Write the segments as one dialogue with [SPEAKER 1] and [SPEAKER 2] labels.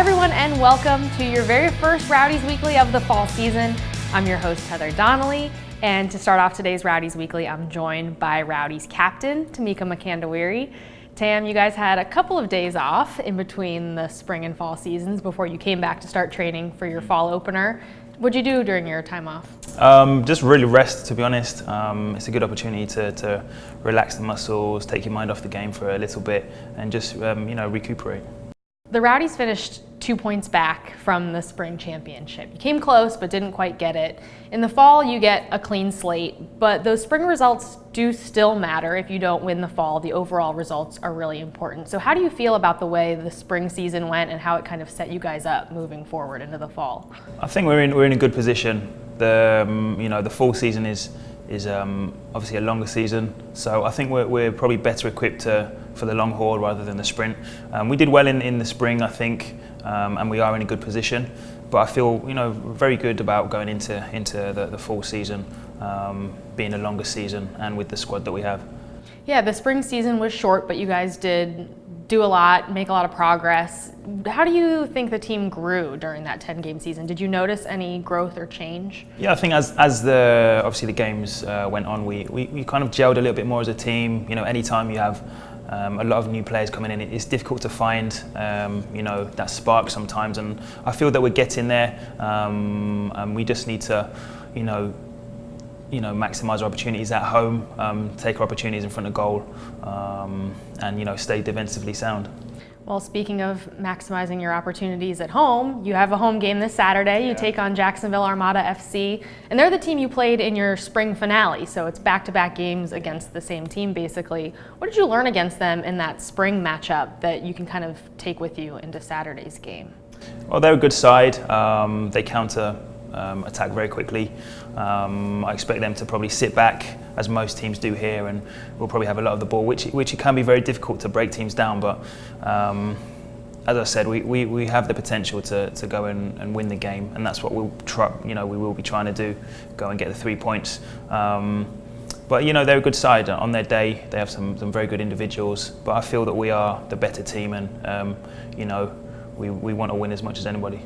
[SPEAKER 1] everyone, and welcome to your very first Rowdies Weekly of the fall season. I'm your host, Heather Donnelly, and to start off today's Rowdies Weekly, I'm joined by Rowdies captain, Tamika Mkandawire. Tam, you guys had a couple of days off in between the spring and fall seasons before you came back to start training for your fall opener. What'd you do during your time off?
[SPEAKER 2] Just really rest, to be honest. It's a good opportunity to relax the muscles, take your mind off the game for a little bit, and just recuperate.
[SPEAKER 1] The Rowdies finished 2 points back from the spring championship. You came close, but didn't quite get it. In the fall, you get a clean slate, but those spring results do still matter. If you don't win the fall, the overall results are really important. So how do you feel about the way the spring season went and how it kind of set you guys up moving forward into the fall?
[SPEAKER 2] I think we're in a good position. The fall season is obviously a longer season, so I think we're probably better equipped for the long haul rather than the sprint. We did well in the spring, I think, and we are in a good position. But I feel very good about going into the fall season, being a longer season, and with the squad that we have.
[SPEAKER 1] Yeah, the spring season was short, but you guys did do a lot, make a lot of progress. How do you think the team grew during that 10-game season? Did you notice any growth or change?
[SPEAKER 2] Yeah, I think as the games went on, we kind of gelled a little bit more as a team. Anytime you have a lot of new players coming in, it's difficult to find that spark sometimes, and I feel that we're getting there, and we just need to maximise our opportunities at home, take our opportunities in front of goal, and stay defensively sound.
[SPEAKER 1] Well, speaking of maximizing your opportunities at home, you have a home game this Saturday. You take on Jacksonville Armada FC, and they're the team you played in your spring finale, so it's back-to-back games against the same team, basically. What did you learn against them in that spring matchup that you can kind of take with you into Saturday's game?
[SPEAKER 2] Well, they're a good side. They counter attack very quickly. I expect them to probably sit back, as most teams do here, and we'll probably have a lot of the ball, which it can be very difficult to break teams down. But as I said, we have the potential to go and win the game, and that's what we'll try. We will be trying to do, go and get the 3 points. But they're a good side. On their day, they have some very good individuals. But I feel that we are the better team, and we want to win as much as anybody.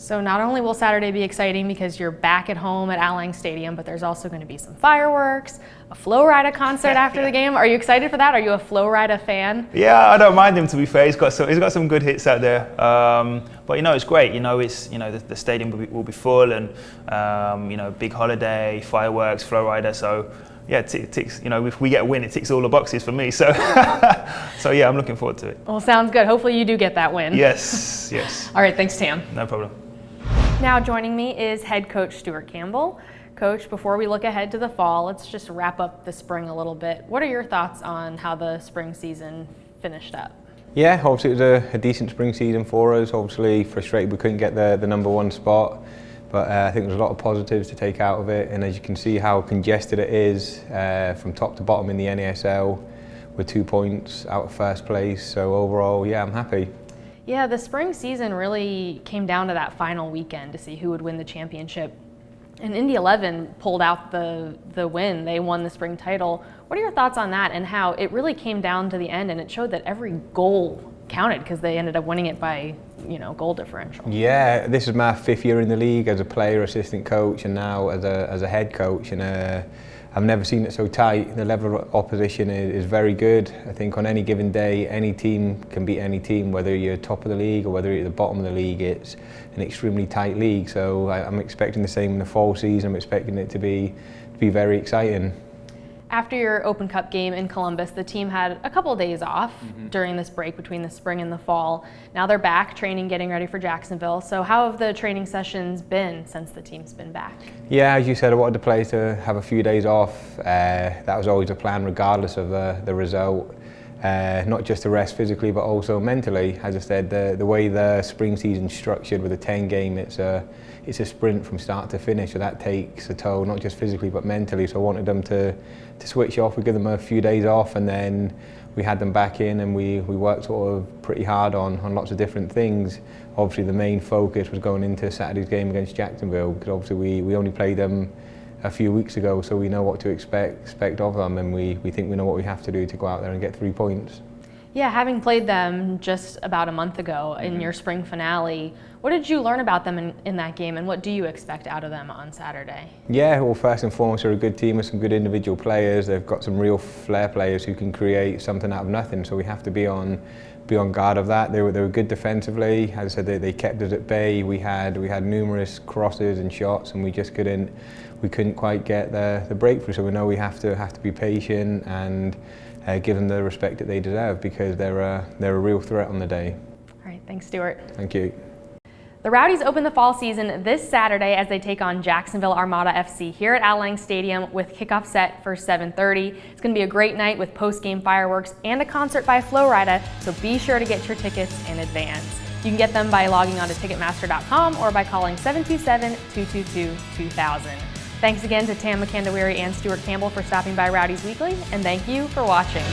[SPEAKER 1] So not only will Saturday be exciting because you're back at home at Al Lang Stadium, but there's also going to be some fireworks, a Flo Rida concert after the game. Are you excited for that? Are you a Flo Rida fan?
[SPEAKER 2] Yeah, I don't mind him, to be fair. He's got some good hits out there. But it's great. The stadium will be full, and big holiday, fireworks, Flo Rida. So yeah, it ticks. If we get a win, it ticks all the boxes for me. So so yeah, I'm looking forward to it.
[SPEAKER 1] Well, sounds good. Hopefully you do get that win.
[SPEAKER 2] Yes.
[SPEAKER 1] All right, thanks, Tam.
[SPEAKER 2] No problem.
[SPEAKER 1] Now joining me is head coach Stuart Campbell. Coach, before we look ahead to the fall, let's just wrap up the spring a little bit. What are your thoughts on how the spring season finished up?
[SPEAKER 3] Yeah, obviously it was a decent spring season for us. Obviously frustrated we couldn't get the number one spot, but I think there's a lot of positives to take out of it. And as you can see how congested it is from top to bottom in the NASL, with 2 points out of first place. So overall, yeah, I'm happy.
[SPEAKER 1] Yeah, the spring season really came down to that final weekend to see who would win the championship. And Indy 11 pulled out the win. They won the spring title. What are your thoughts on that and how it really came down to the end and it showed that every goal counted because they ended up winning it by, goal differential?
[SPEAKER 3] Yeah, this is my 5th year in the league as a player, assistant coach, and now as a head coach. And I've never seen it so tight. The level of opposition is very good. I think on any given day, any team can beat any team, whether you're top of the league or whether you're at the bottom of the league. It's an extremely tight league. So I'm expecting the same in the fall season. I'm expecting it to be very exciting.
[SPEAKER 1] After your Open Cup game in Columbus, the team had a couple of days off during this break between the spring and the fall. Now they're back training, getting ready for Jacksonville. So how have the training sessions been since the team's been back? Yeah,
[SPEAKER 3] as you said, I wanted the players to have a few days off. That was always the plan regardless of the result. Not just to rest physically but also mentally. As I said, the way the spring season's structured with a 10-game, it's a sprint from start to finish, so that takes a toll, not just physically but mentally. So I wanted them to switch off. We give them a few days off, and then we had them back in, and we worked sort of pretty hard on lots of different things. Obviously the main focus was going into Saturday's game against Jacksonville, because obviously we only played them a few weeks ago, so we know what to expect of them, and we think we know what we have to do to go out there and get 3 points.
[SPEAKER 1] Yeah, having played them just about a month ago in your spring finale, what did you learn about them in that game, and what do you expect out of them on Saturday?
[SPEAKER 3] Yeah, well, first and foremost, they're a good team with some good individual players. They've got some real flair players who can create something out of nothing, so we have to be on guard of that. They were good defensively. As I said, they kept us at bay. We had numerous crosses and shots, and we just couldn't quite get the breakthrough. So we know we have to be patient and give them the respect that they deserve, because they're a real threat on the day.
[SPEAKER 1] All right, thanks, Stuart.
[SPEAKER 3] Thank you.
[SPEAKER 1] The Rowdies open the fall season this Saturday as they take on Jacksonville Armada FC here at Al Lang Stadium with kickoff set for 7:30. It's going to be a great night with post-game fireworks and a concert by Flo Rida, so be sure to get your tickets in advance. You can get them by logging on to Ticketmaster.com or by calling 727-222-2000. Thanks again to Mkandawire and Stuart Campbell for stopping by Rowdies Weekly, and thank you for watching.